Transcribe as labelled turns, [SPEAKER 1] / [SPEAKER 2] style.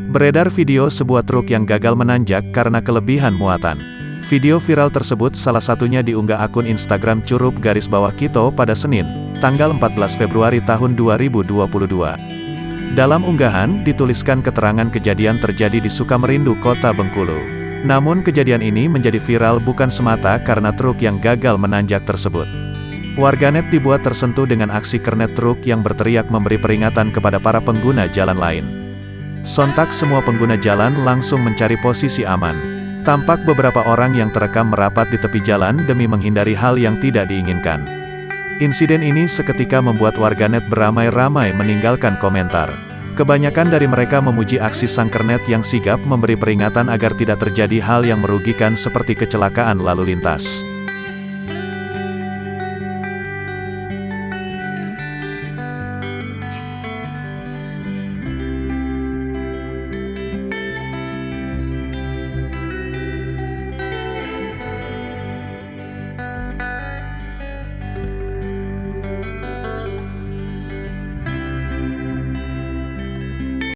[SPEAKER 1] Beredar video sebuah truk yang gagal menanjak karena kelebihan muatan. Video viral tersebut salah satunya diunggah akun Instagram @curup_kito pada Senin, tanggal 14 Februari tahun 2022. Dalam unggahan, dituliskan keterangan kejadian terjadi di Sukamerindu, Kota Bengkulu. Namun kejadian ini menjadi viral bukan semata karena truk yang gagal menanjak tersebut. Warganet dibuat tersentuh dengan aksi kernet truk yang berteriak memberi peringatan kepada para pengguna jalan lain. Sontak semua pengguna jalan langsung mencari posisi aman. Tampak beberapa orang yang terekam merapat di tepi jalan demi menghindari hal yang tidak diinginkan. Insiden ini seketika membuat warganet beramai-ramai meninggalkan komentar. Kebanyakan dari mereka memuji aksi sang kernet yang sigap memberi peringatan agar tidak terjadi hal yang merugikan seperti kecelakaan lalu lintas.